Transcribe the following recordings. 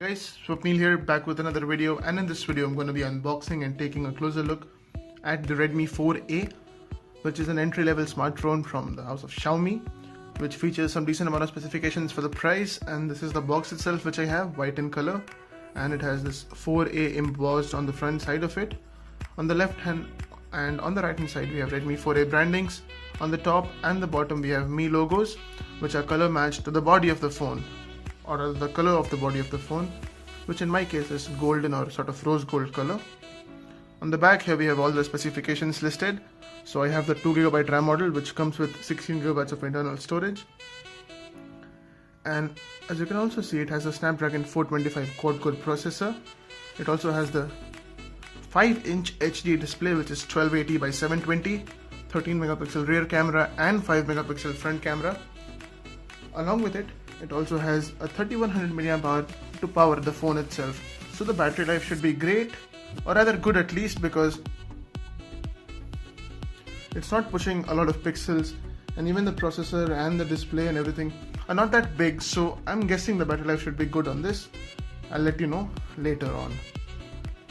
Guys, Swapnil here, back with another video, and in this video I'm going to be unboxing and taking a closer look at the Redmi 4A, which is an entry-level smartphone from the house of Xiaomi, which features some decent amount of specifications for the price. And this is the box itself, which I have, white in color, and it has this 4A embossed on the front side of it. On the left hand and on the right hand side we have Redmi 4A brandings. On the top and the bottom we have Mi logos, which are color matched to the body of the phone, or the color of the body of the phone, which in my case is golden or sort of rose gold color. On the back here we have all the specifications listed. So I have the 2GB RAM model, which comes with 16GB of internal storage, and as you can also see, it has a Snapdragon 425 quad-core processor. It also has the 5-inch HD display, which is 1280 by 720, 13MP rear camera and 5MP front camera. Along with it, it also has a 3100 mAh to power the phone itself. So the battery life should be great, or rather good at least, because it's not pushing a lot of pixels, and even the processor and the display and everything are not that big, so I'm guessing the battery life should be good on this. I'll let you know later on.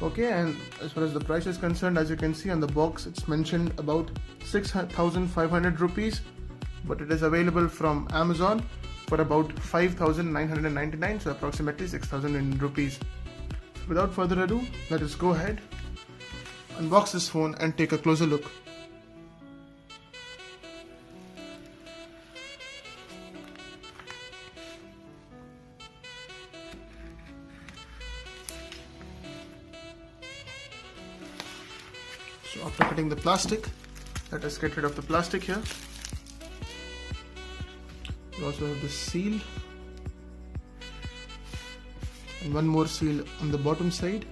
Okay, and as far as the price is concerned, as you can see on the box, it's mentioned about 6,500 rupees, but it is available from Amazon for about 5,999, so approximately 6,000 rupees. So without further ado, let us go ahead, unbox this phone and take a closer look. So after cutting the plastic, let us get rid of the plastic here. We also have the seal and one more seal on the bottom side.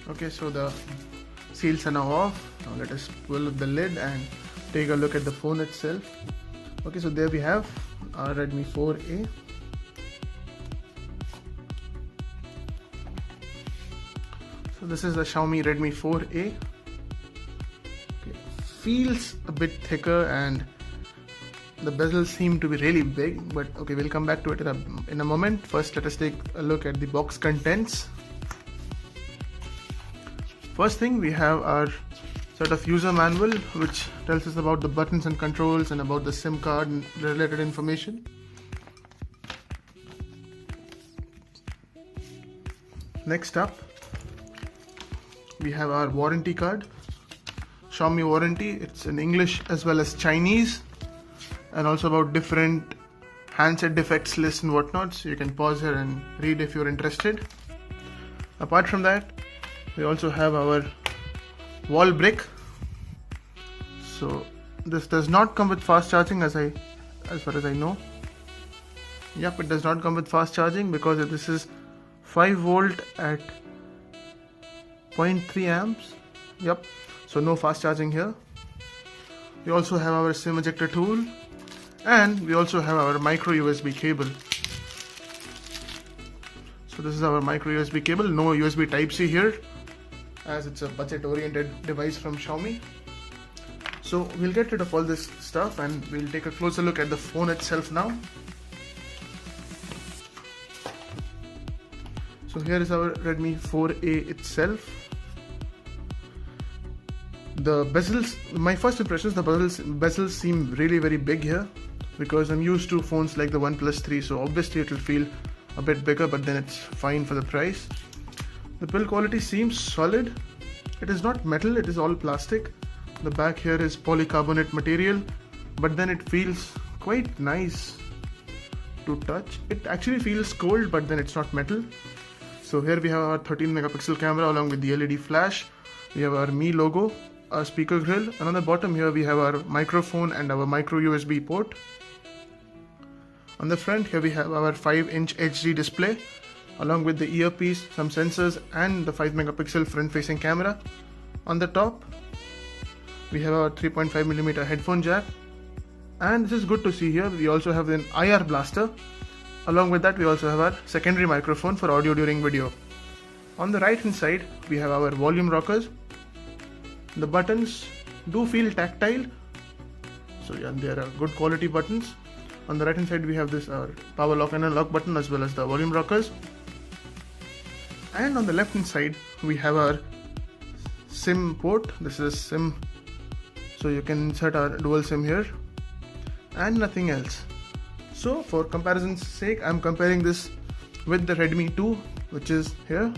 Okay, so the seals are now off. Now let us pull up the lid and take a look at the phone itself. Okay, so there we have our Redmi 4A. So this is the Xiaomi Redmi 4A. Okay, feels a bit thicker and the bezels seem to be really big, but okay, we'll come back to it in a moment. First, let us take a look at the box contents. First thing, we have our sort of user manual, which tells us about the buttons and controls and about the SIM card and related information. Next up, we have our warranty card, Xiaomi warranty. It's in English as well as Chinese, and also about different handset defects list and whatnot, so you can pause here and read if you're interested. Apart from that, we also have our wall brick. So this does not come with fast charging, as far as I know. Yep, it does not come with fast charging because this is 5 volt at 0.3 amps. Yep, so no fast charging here. We also have our SIM ejector tool, and we also have our micro USB cable. So this is our micro USB cable, no USB Type-C here, as it's a budget oriented device from Xiaomi. So we'll get rid of all this stuff and we'll take a closer look at the phone itself now. So here is our Redmi 4A itself. The bezels, my first impressions, the bezels seem really very big here, because I'm used to phones like the OnePlus 3, so obviously it will feel a bit bigger, but then it's fine for the price. The build quality seems solid. It is not metal, it is all plastic. The back here is polycarbonate material, but then it feels quite nice to touch. It actually feels cold, but then it's not metal. So here we have our 13MP camera along with the LED flash. We have our Mi logo, our speaker grill, and on the bottom here we have our microphone and our micro USB port. On the front here we have our 5-inch HD display along with the earpiece, some sensors, and the 5MP front facing camera. On the top we have our 3.5mm headphone jack, and this is good to see here. We also have an IR blaster. Along with that, we also have our secondary microphone for audio during video. On the right hand side, we have our volume rockers. The buttons do feel tactile, so yeah, they are good quality buttons. On the right hand side, we have this power lock and unlock button as well as the volume rockers. And on the left hand side, we have our SIM port. This is SIM, so you can insert our dual SIM here and nothing else. So for comparison's sake, I'm comparing this with the Redmi 2, which is here.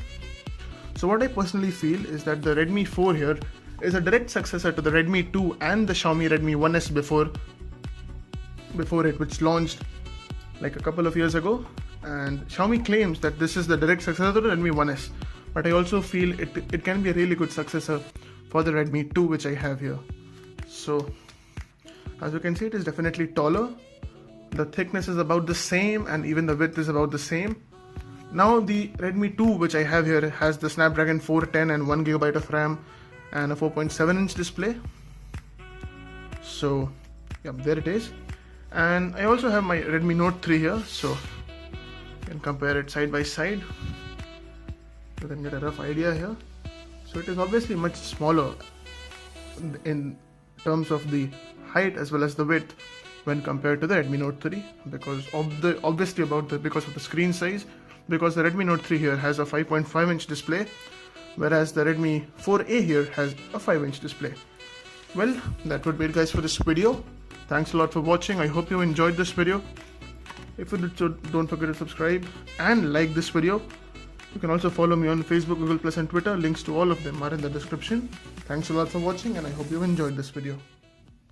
So what I personally feel is that the Redmi 4 here is a direct successor to the Redmi 2 and the Xiaomi Redmi 1S before it, which launched like a couple of years ago. And Xiaomi claims that this is the direct successor to the Redmi 1S, but I also feel it can be a really good successor for the Redmi 2, which I have here. So as you can see, it is definitely taller. The thickness is about the same and even the width is about the same. Now the Redmi 2, which I have here, has the Snapdragon 410 and 1GB of RAM and a 4.7-inch display. So yeah, there it is. And I also have my Redmi Note 3 here, so you can compare it side by side. You can get a rough idea here. So it is obviously much smaller in terms of the height as well as the width when compared to the Redmi Note 3, because of the screen size, because the Redmi Note 3 here has a 5.5-inch display, whereas the Redmi 4A here has a 5-inch display. Well, that would be it guys for this video. Thanks a lot for watching. I hope you enjoyed this video. If you did so, don't forget to subscribe and like this video. You can also follow me on Facebook, Google+, and Twitter. Links to all of them are in the description. Thanks a lot for watching, and I hope you enjoyed this video.